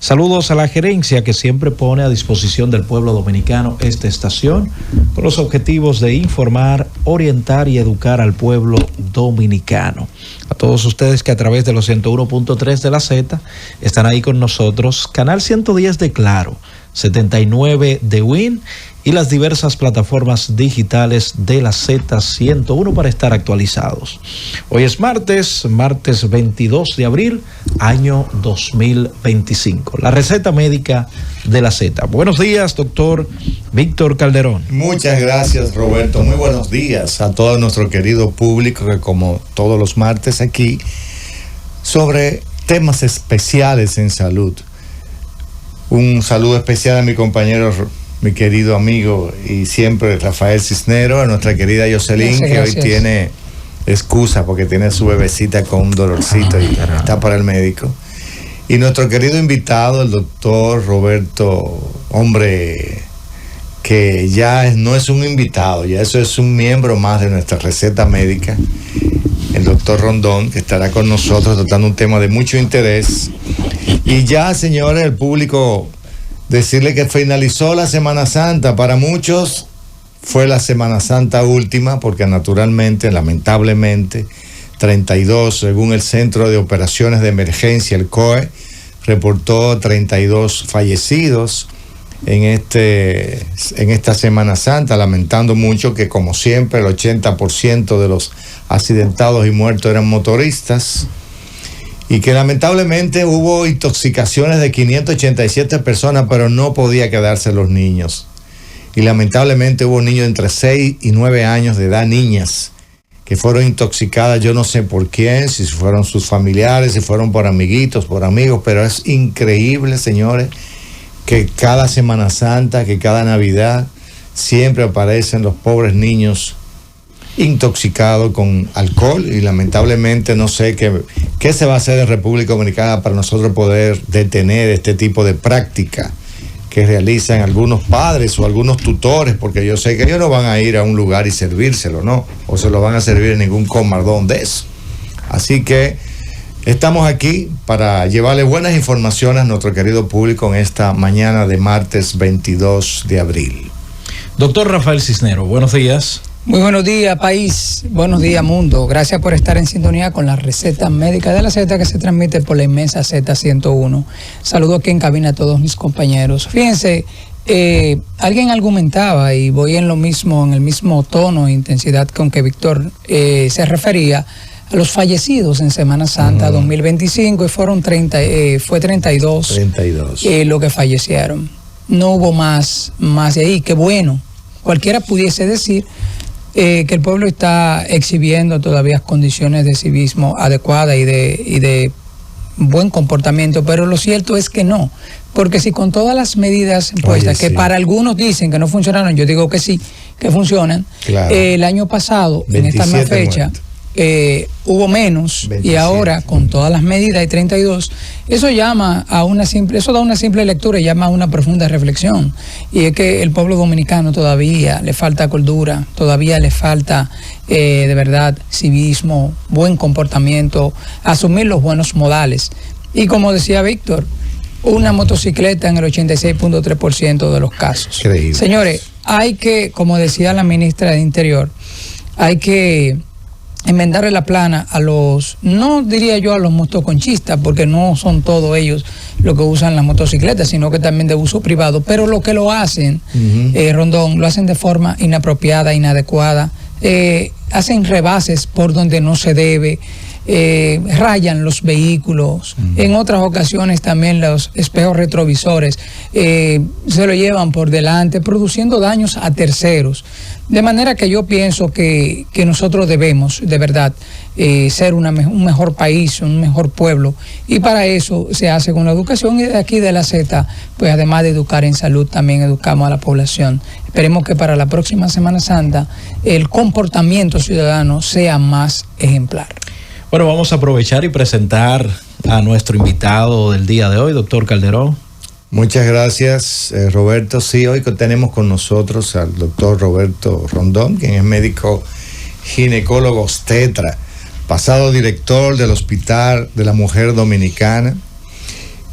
Saludos a la gerencia que siempre pone a disposición del pueblo dominicano esta estación con los objetivos de informar, orientar y educar al pueblo dominicano. A todos ustedes que a través de los 101.3 de la Z están ahí con nosotros, canal 110 de Claro, 79 de Win y las diversas plataformas digitales de la Z101 para estar actualizados. Hoy es martes 22 de abril, año 2025. La receta médica de la Z. Buenos días, doctor Víctor Calderón. Muchas gracias, Roberto. Muy buenos días a todo nuestro querido público que, como todos los martes aquí, sobre temas especiales en salud. Un saludo especial a mi compañero, mi querido amigo y siempre Rafael Cisnero, a nuestra querida Jocelyn, que hoy tiene excusa porque tiene a su bebecita con un dolorcito y está para el médico. Y nuestro querido invitado, el doctor Roberto, hombre que ya no es un invitado, ya eso es un miembro más de nuestra receta médica, el doctor Rondón, que estará con nosotros tratando un tema de mucho interés. Y ya, señores, el público, decirle que finalizó la Semana Santa. Para muchos fue la Semana Santa última, porque naturalmente, lamentablemente, 32, según el Centro de Operaciones de Emergencia, el COE, reportó 32 fallecidos en esta Semana Santa, lamentando mucho que, como siempre, el 80% de los accidentados y muertos eran motoristas. Y que lamentablemente hubo intoxicaciones de 587 personas, pero no podía quedarse los niños. Y lamentablemente hubo niños entre 6 y 9 años de edad, niñas, que fueron intoxicadas, yo no sé por quién, si fueron sus familiares, si fueron por amiguitos, por amigos, pero es increíble, señores, que cada Semana Santa, que cada Navidad, siempre aparecen los pobres niños intoxicado con alcohol. Y lamentablemente no sé qué se va a hacer en República Dominicana para nosotros poder detener este tipo de práctica que realizan algunos padres o algunos tutores, porque yo sé que ellos no van a ir a un lugar y servírselo, ¿no? O se lo van a servir en ningún comardón de eso. Así que estamos aquí para llevarle buenas informaciones a nuestro querido público en esta mañana de martes 22 de abril. Doctor Rafael Cisnero, buenos días. Muy buenos días, país. Buenos días, mundo. Gracias por estar en sintonía con la receta médica de la Z, que se transmite por la inmensa Z101. Saludo aquí en cabina a todos mis compañeros. Fíjense, alguien argumentaba, y voy en el mismo tono e intensidad con que Víctor se refería a los fallecidos en Semana Santa 2025, y fueron 32 lo que fallecieron. No hubo más de ahí. Qué bueno. Cualquiera pudiese decir que el pueblo está exhibiendo todavía condiciones de civismo adecuadas y de buen comportamiento, pero lo cierto es que no, porque si con todas las medidas puestas, que para algunos dicen que no funcionaron, yo digo que sí, que funcionan. Claro. El año pasado, en esta misma fecha, hubo menos, 27. Y ahora con todas las medidas hay 32. Eso da una simple lectura y llama a una profunda reflexión, y es que el pueblo dominicano todavía le falta cordura, todavía le falta de verdad civismo, buen comportamiento, asumir los buenos modales. Y como decía Víctor, una motocicleta en el 86.3% de los casos. Increíble. Señores, hay que, como decía la ministra de Interior, hay que enmendarle la plana a no diría yo a los motoconchistas, porque no son todos ellos los que usan las motocicletas, sino que también de uso privado, pero lo que lo hacen, Rondón, lo hacen de forma inapropiada, inadecuada, hacen rebases por donde no se debe, rayan los vehículos, en otras ocasiones también los espejos retrovisores se lo llevan por delante, produciendo daños a terceros. De manera que yo pienso que nosotros debemos, de verdad, ser un mejor país, un mejor pueblo, y para eso se hace con la educación, y de aquí de la Z, pues además de educar en salud, también educamos a la población. Esperemos que para la próxima Semana Santa el comportamiento ciudadano sea más ejemplar. Bueno, vamos a aprovechar y presentar a nuestro invitado del día de hoy, doctor Calderón. Muchas gracias, Roberto. Sí, hoy tenemos con nosotros al doctor Roberto Rondón, quien es médico ginecólogo obstetra, pasado director del Hospital de la Mujer Dominicana,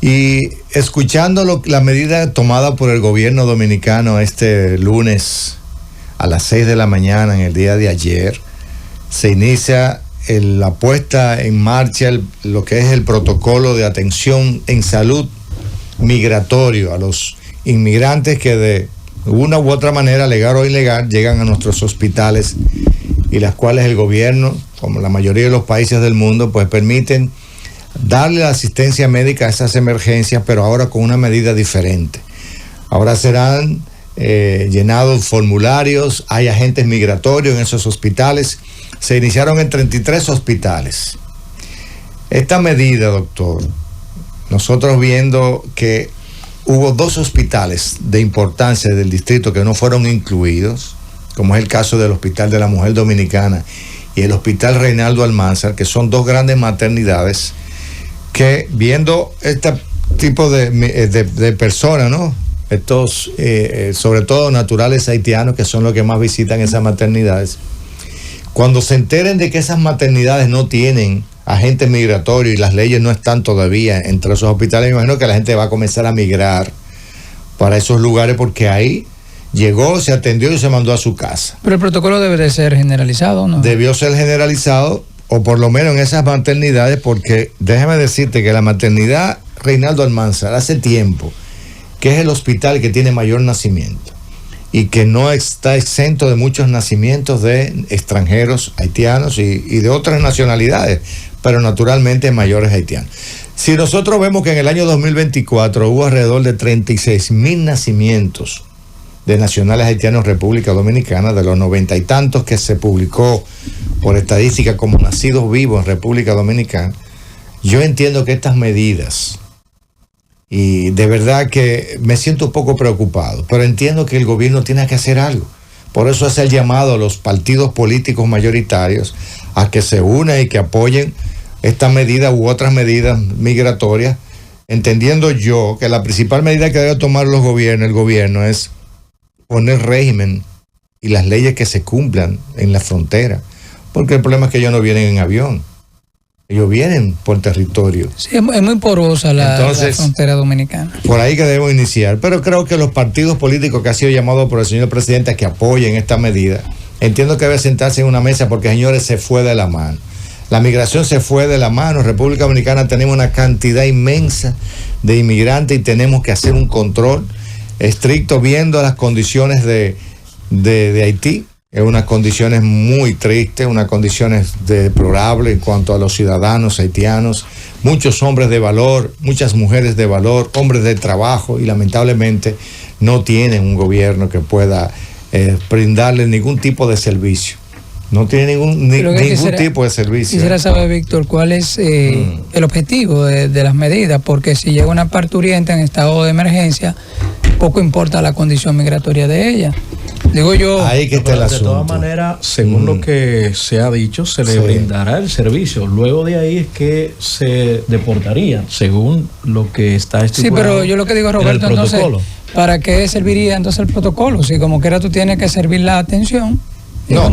Y escuchando la medida tomada por el gobierno dominicano este lunes a las 6 de la mañana, en el día de ayer, se inicia la puesta en marcha, lo que es el protocolo de atención en salud migratorio a los inmigrantes que de una u otra manera, legal o ilegal, llegan a nuestros hospitales y las cuales el gobierno, como la mayoría de los países del mundo, pues permiten darle la asistencia médica a esas emergencias, pero ahora con una medida diferente. Ahora serán llenados formularios, hay agentes migratorios en esos hospitales. Se iniciaron en 33 hospitales. Esta medida, doctor, nosotros viendo que hubo 2 hospitales de importancia del distrito que no fueron incluidos, como es el caso del Hospital de la Mujer Dominicana y el Hospital Reinaldo Almanzar, que son 2 grandes maternidades, que viendo este tipo de personas, ¿no? Estos, sobre todo naturales haitianos, que son los que más visitan esas maternidades, cuando se enteren de que esas maternidades no tienen agentes migratorios y las leyes no están todavía entre esos hospitales, me imagino que la gente va a comenzar a migrar para esos lugares, porque ahí llegó, se atendió y se mandó a su casa. Pero el protocolo debe de ser generalizado, ¿no? Debió ser generalizado, o por lo menos en esas maternidades, porque déjame decirte que la maternidad Reinaldo Almanzar hace tiempo que es el hospital que tiene mayor nacimiento y que no está exento de muchos nacimientos de extranjeros haitianos y de otras nacionalidades, pero naturalmente mayores haitianos. Si nosotros vemos que en el año 2024 hubo alrededor de 36,000 nacimientos de nacionales haitianos en República Dominicana, de los 90 y tantos que se publicó por estadística como nacidos vivos en República Dominicana, yo entiendo que estas medidas, y de verdad que me siento un poco preocupado, pero entiendo que el gobierno tiene que hacer algo. Por eso hace el llamado a los partidos políticos mayoritarios a que se unan y que apoyen esta medida u otras medidas migratorias, entendiendo yo que la principal medida que debe tomar el gobierno es poner régimen y las leyes que se cumplan en la frontera, porque el problema es que ellos no vienen en avión, ellos vienen por territorio. Sí, es muy porosa la frontera dominicana. Por ahí que debemos iniciar, pero creo que los partidos políticos que han sido llamados por el señor presidente a que apoyen esta medida, entiendo que debe sentarse en una mesa, porque, señores, se fue de la mano. La migración se fue de la mano. En República Dominicana tenemos una cantidad inmensa de inmigrantes y tenemos que hacer un control estricto viendo las condiciones de Haití. Es unas condiciones muy tristes, unas condiciones deplorables en cuanto a los ciudadanos haitianos, muchos hombres de valor, muchas mujeres de valor, hombres de trabajo, y lamentablemente no tienen un gobierno que pueda brindarles ningún tipo de servicio. No tiene ningún tipo de servicio. Quisiera saber, Víctor, cuál es el objetivo de las medidas, porque si llega una parturienta en estado de emergencia, poco importa la condición migratoria de ella. Digo yo. Ahí que está el asunto. De todas maneras, según lo que se ha dicho, se le brindará el servicio. Luego de ahí es que se deportarían, según lo que está estipulado. Sí, pero yo lo que digo, Roberto, entonces, ¿para qué serviría entonces el protocolo? Si como quiera tú tienes que servir la atención. La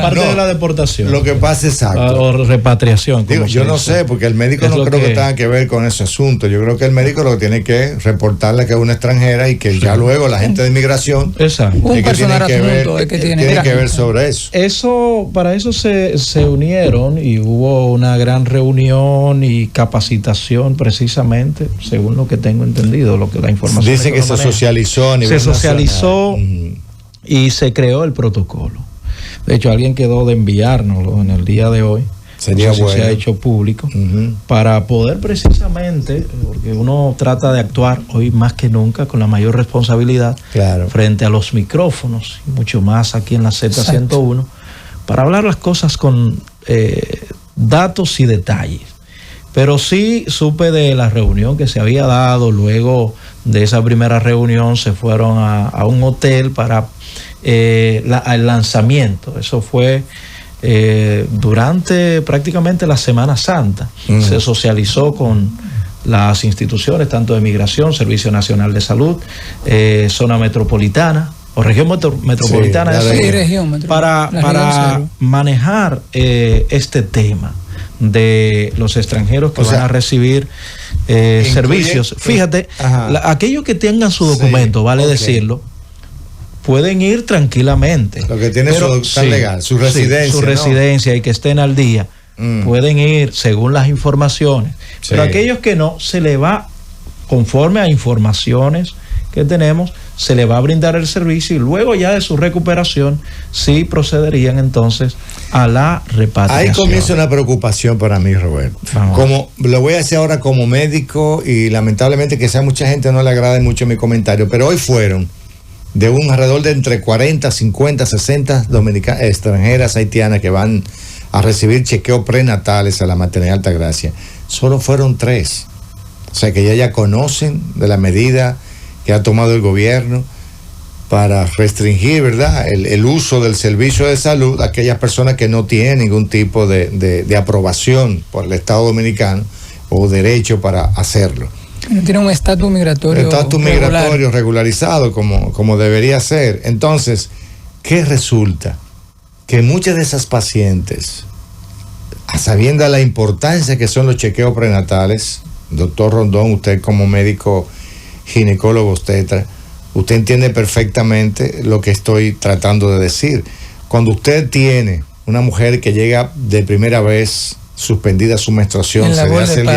parte de la deportación. Lo que pasa es exacto. O repatriación. Digo, yo no sé, porque el médico no creo que tenga que ver con ese asunto. Yo creo que el médico lo que tiene que reportarle que es una extrañera y que ya luego la gente de inmigración un personal tiene que ver sobre eso. Para eso se unieron y hubo una gran reunión y capacitación precisamente, según lo que tengo entendido, lo que la información. Dicen que se socializó a nivel nacional. Y se creó el protocolo. De hecho, alguien quedó de enviárnoslo en el día de hoy. Sería bueno. Se ha hecho público para poder precisamente, porque uno trata de actuar hoy más que nunca con la mayor responsabilidad frente a los micrófonos, y mucho más aquí en la Z101, para hablar las cosas con datos y detalles. Pero sí supe de la reunión que se había dado. Luego de esa primera reunión se fueron a un hotel para el lanzamiento. Eso fue durante prácticamente la Semana Santa. Se socializó con las instituciones tanto de Migración, Servicio Nacional de Salud, zona metropolitana o región metropolitana, región para manejar este tema de los extranjeros que van a recibir servicios. Fíjate, aquellos que tengan su documento, vale decirlo, pueden ir tranquilamente. Lo que tiene su legal, su residencia. Su residencia y que estén al día. Pueden ir según las informaciones. Pero aquellos que no, se le va, conforme a informaciones que tenemos, se le va a brindar el servicio y luego ya de su recuperación sí procederían entonces a la repatriación. Ahí comienza una preocupación para mí, Roberto. Como lo voy a decir ahora como médico, y lamentablemente quizá a mucha gente no le agrade mucho mi comentario, pero hoy fueron de un alrededor de entre 40, 50, 60 extranjeras haitianas que van a recibir chequeos prenatales a la maternidad Altagracia. Solo fueron 3. O sea que ya conocen de la medida que ha tomado el gobierno para restringir, ¿verdad?, el uso del servicio de salud a aquellas personas que no tienen ningún tipo de aprobación por el Estado Dominicano o derecho para hacerlo. No tiene un estatus migratorio. Estatus migratorio regularizado como debería ser. Entonces, ¿qué resulta? Que muchas de esas pacientes, a sabiendo la importancia que son los chequeos prenatales, doctor Rondón, usted como médico ginecólogo obstetra, usted entiende perfectamente lo que estoy tratando de decir. Cuando usted tiene una mujer que llega de primera vez suspendida su menstruación, se le hace el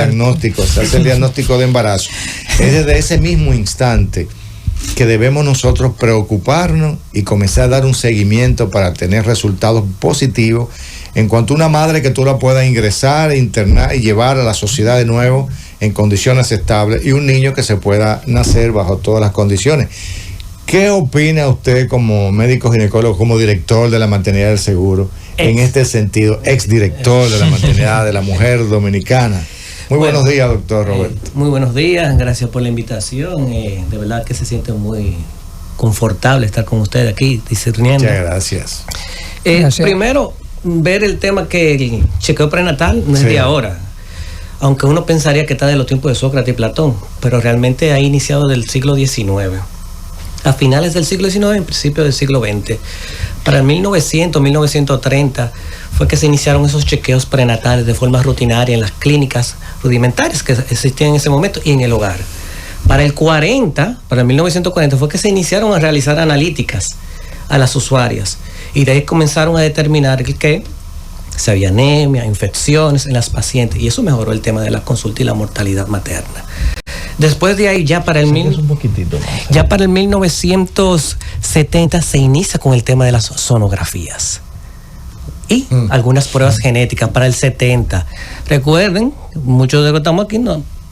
diagnóstico de embarazo, es desde ese mismo instante que debemos nosotros preocuparnos y comenzar a dar un seguimiento para tener resultados positivos en cuanto a una madre que tú la puedas ingresar, internar y llevar a la sociedad de nuevo en condiciones estables, y un niño que se pueda nacer bajo todas las condiciones. ¿Qué opina usted como médico ginecólogo, como director de la maternidad del seguro, en este sentido, exdirector de la maternidad de la mujer dominicana? Muy buenos días, doctor Roberto. Muy buenos días, gracias por la invitación. De verdad que se siente muy confortable estar con usted aquí discerniendo. Muchas gracias. Primero, ver el tema que el chequeo prenatal no es de ahora, aunque uno pensaría que está de los tiempos de Sócrates y Platón, pero realmente ha iniciado del siglo XIX. A finales del siglo XIX, en principio del siglo XX. Para el 1900, 1930 fue que se iniciaron esos chequeos prenatales de forma rutinaria en las clínicas rudimentarias que existían en ese momento y en el hogar. Para el 1940 fue que se iniciaron a realizar analíticas a las usuarias, y de ahí comenzaron a determinar que si había anemia, infecciones en las pacientes, y eso mejoró el tema de la consulta y la mortalidad materna. Después de ahí, ya para el 1970 se inicia con el tema de las sonografías y algunas pruebas genéticas para el 70. Recuerden, muchos de los que estamos aquí,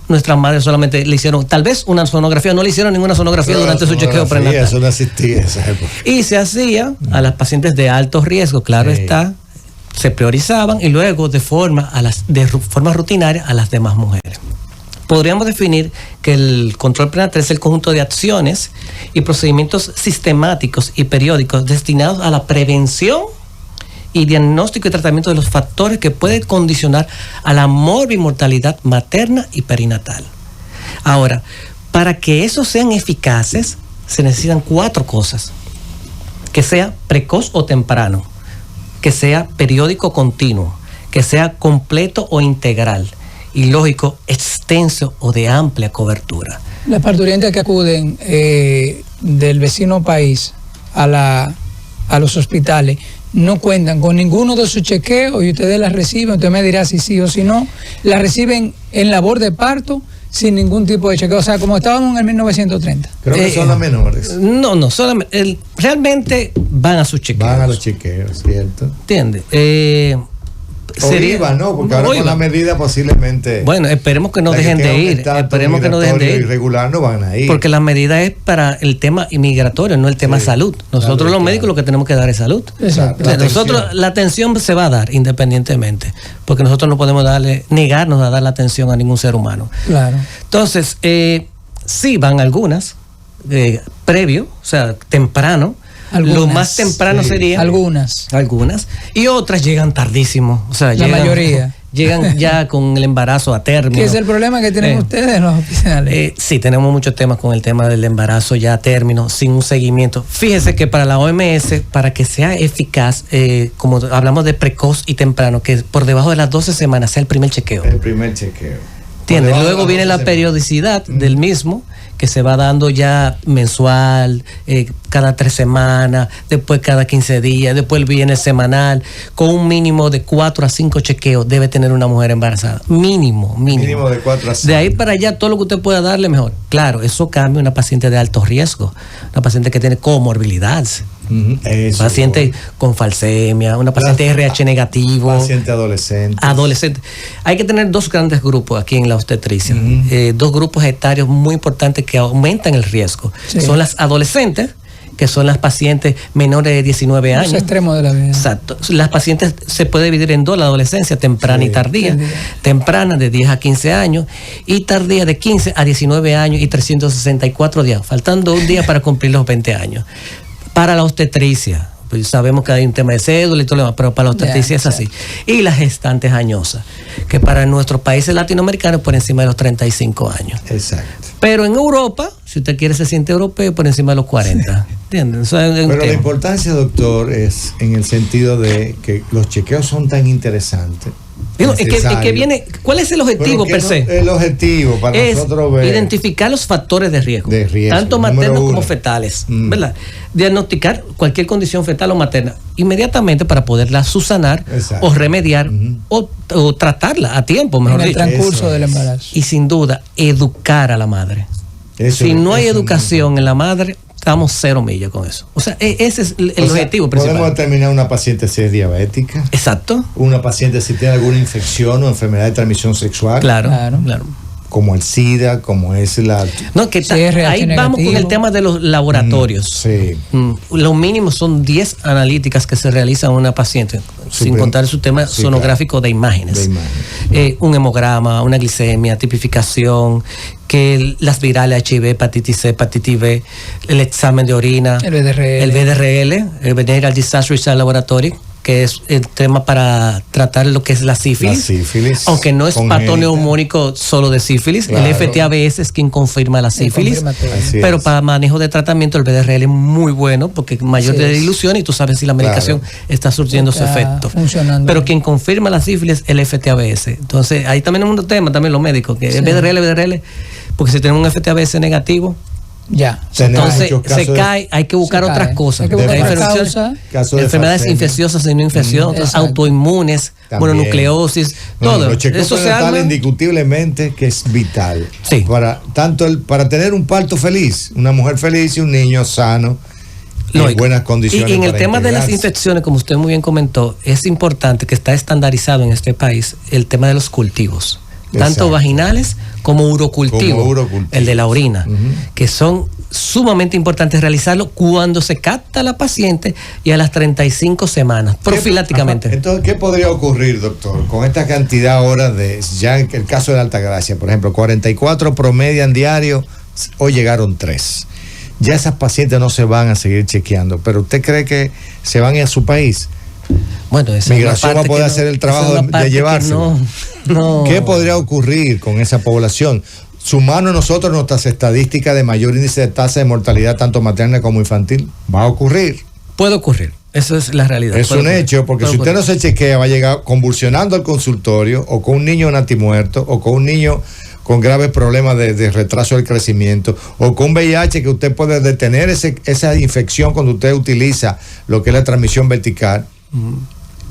nuestras madres solamente le hicieron tal vez una sonografía, no le hicieron ninguna sonografía durante su chequeo prenatal. Eso no existía en esa época. Y se hacía a las pacientes de alto riesgo, claro está, se priorizaban, y luego de forma rutinaria a las demás mujeres. Podríamos definir que el control prenatal es el conjunto de acciones y procedimientos sistemáticos y periódicos destinados a la prevención y diagnóstico y tratamiento de los factores que pueden condicionar a la morbimortalidad materna y perinatal. Ahora, para que esos sean eficaces, se necesitan 4 cosas: que sea precoz o temprano, que sea periódico o continuo, que sea completo o integral, y lógico, extenso o de amplia cobertura. Las parturientas que acuden del vecino país a los hospitales no cuentan con ninguno de sus chequeos, y ustedes las reciben, usted me dirá si sí o si no, las reciben en labor de parto sin ningún tipo de chequeo, o sea, como estábamos en el 1930. Creo que son las menores. No, solamente, realmente van a sus chequeos. Van a los chequeos, ¿cierto? ¿Entiendes? Iba, ¿no? Porque ahora con la medida posiblemente... Bueno, esperemos que no dejen de ir. Esperemos que no dejen de ir. Irregular no van a ir. Porque la medida es para el tema inmigratorio, no el tema salud. Nosotros los médicos lo que tenemos que dar es salud. Exacto. Nosotros la atención se va a dar independientemente, porque nosotros no podemos negarnos a dar la atención a ningún ser humano. Claro. Entonces, sí van algunas, previo, o sea, temprano. Algunas, lo más temprano sería algunas, y otras llegan tardísimo, o sea, la mayoría llegan ya con el embarazo a término. ¿Qué es el problema que tienen ustedes en los hospitales? Sí, tenemos muchos temas con el tema del embarazo ya a término, sin un seguimiento. Fíjese que para la OMS, para que sea eficaz, como hablamos de precoz y temprano, que por debajo de las 12 semanas sea el primer chequeo. El primer chequeo. ¿Entiendes? Luego viene la periodicidad del mismo, que se va dando ya mensual, cada 3 semanas, después cada 15 días, después viene el semanal, con un mínimo de 4 a 5 chequeos debe tener una mujer embarazada. Mínimo. Mínimo de 4 a 5. De ahí para allá, todo lo que usted pueda darle, mejor. Claro, eso cambia una paciente de alto riesgo, una paciente que tiene comorbilidades. Paciente con falsemia, una paciente RH negativo. Paciente adolescente. Hay que tener 2 grandes grupos aquí en la obstetricia. 2 grupos etarios muy importantes que aumentan el riesgo. Sí. Son las adolescentes, que son las pacientes menores de 19 años. Los extremos de la vida. Exacto. Las pacientes se puede dividir en 2, la adolescencia temprana y tardía. Temprana de 10 a 15 años y tardía de 15 a 19 años y 364 días, faltando un día para cumplir los 20 años. Para la obstetricia, pues sabemos que hay un tema de cédula y todo lo demás, pero para la obstetricia es así. Y las gestantes añosas, que para nuestros países latinoamericanos por encima de los 35 años. Exacto. Pero en Europa, si usted quiere se siente europeo, por encima de los 40. ¿Entienden? Pero la importancia, doctor, es en el sentido de que los chequeos son tan interesantes. Es que viene, ¿cuál es el objetivo per se? El objetivo para nosotros ver, identificar los factores de riesgo tanto maternos como fetales, ¿verdad? Diagnosticar cualquier condición fetal o materna inmediatamente para poderla subsanar o remediar o tratarla a tiempo, mejor dicho. En el transcurso del embarazo. Y sin duda, educar a la madre. Si no hay educación en la madre, estamos 0 millas con eso. O sea, ese es el objetivo principal. Podemos determinar una paciente si es diabética. Exacto. Una paciente si tiene alguna infección o enfermedad de transmisión sexual. Claro. Como el SIDA, como es la... No, que ahí vamos con el tema de los laboratorios. Lo mínimo son 10 analíticas que se realizan en una paciente, sin contar su tema sonográfico de imágenes. Un hemograma, una glicemia, tipificación, que las virales HIV, hepatitis C, hepatitis B, el examen de orina, el BDRL, el Venereal Disaster Result Laboratory, que es el tema para tratar lo que es la sífilis. Aunque no es patoneumónico solo de sífilis, el FTABS es quien confirma la sífilis, pero para manejo de tratamiento el BDRL es muy bueno porque es mayor de dilución y tú sabes si la medicación está surtiendo su efecto. Pero quien confirma la sífilis es el FTABS. Entonces ahí también es un tema, también los médicos, que el BDRL, porque si tenemos un FTABS negativo, entonces se cae, hay que buscar otras cosas. Enfermedades infecciosas y no infecciosas, autoinmunes, mononucleosis, todo. Los chequeos prenatales indiscutiblemente que es vital para tener un parto feliz, una mujer feliz y un niño sano. En buenas condiciones. Y en el tema de las infecciones, como usted muy bien comentó, es importante que está estandarizado en este país el tema de los cultivos. Tanto vaginales como urocultivo, el de la orina, que son sumamente importantes realizarlo cuando se capta a la paciente y a las 35 semanas, profilácticamente. Entonces, ¿qué podría ocurrir, doctor, con esta cantidad ahora ya en el caso de la Altagracia, por ejemplo, 44 promedian diario, hoy llegaron 3? Ya esas pacientes no se van a seguir chequeando, pero ¿usted cree que se van a ir a su país? Bueno, Migración va a poder hacer el trabajo de llevarse. ¿Qué podría ocurrir con esa población? Sumando nosotros nuestras estadísticas de mayor índice de tasa de mortalidad, tanto materna como infantil, ¿va a ocurrir? Puede ocurrir, eso es la realidad. Es un hecho, porque si usted no se chequea, va a llegar convulsionando al consultorio, o con un niño natimuerto, o con un niño con graves problemas de retraso del crecimiento, o con VIH, que usted puede detener esa infección cuando usted utiliza lo que es la transmisión vertical.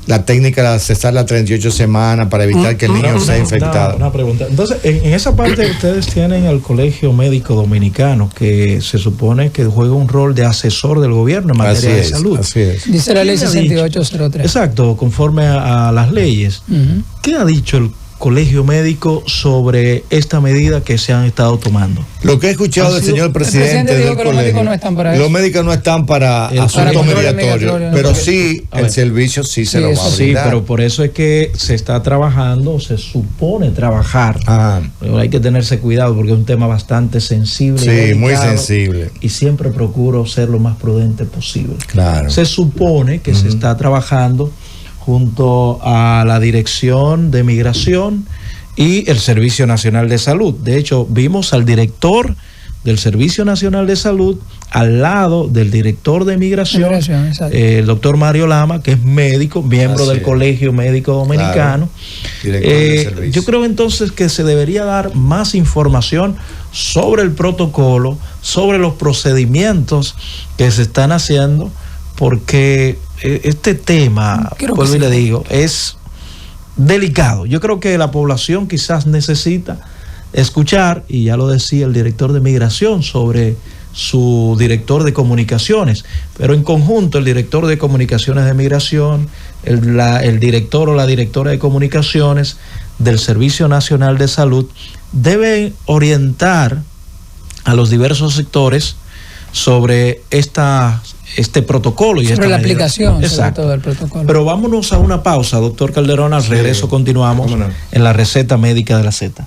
La técnica de cesárea a 38 semanas para evitar que el niño sea infectado. Una pregunta. Entonces, en esa parte ustedes tienen al Colegio Médico Dominicano, que se supone que juega un rol de asesor del gobierno en materia de salud. Así es. Dice la ley 6803. Exacto, conforme a las leyes. ¿Qué ha dicho el Colegio Médico sobre esta medida que se han estado tomando? Lo que he escuchado del señor presidente del colegio, los médicos no están para asuntos migratorios, pero sí el servicio sí se lo va a brindar. Sí, pero por eso es que se está trabajando, se supone trabajar. Pero hay que tenerse cuidado porque es un tema bastante sensible. Sí, muy sensible. Y siempre procuro ser lo más prudente posible. Claro. Se supone que se está trabajando junto a la Dirección de Migración y el Servicio Nacional de Salud. De hecho, vimos al director del Servicio Nacional de Salud al lado del director de Migración, el doctor Mario Lama, que es médico, miembro del Colegio Médico Dominicano. Claro. Yo creo entonces que se debería dar más información sobre el protocolo, sobre los procedimientos que se están haciendo, porque este tema, pues le digo, es delicado. Yo creo que la población quizás necesita escuchar, y ya lo decía el director de Migración sobre su director de comunicaciones, pero en conjunto el director de comunicaciones de Migración, el director o la directora de comunicaciones del Servicio Nacional de Salud deben orientar a los diversos sectores sobre este protocolo y sobre la aplicación. Exacto. Sobre todo el protocolo. Pero vámonos a una pausa, doctor Calderón. Al regreso continuamos en la receta médica de la Z.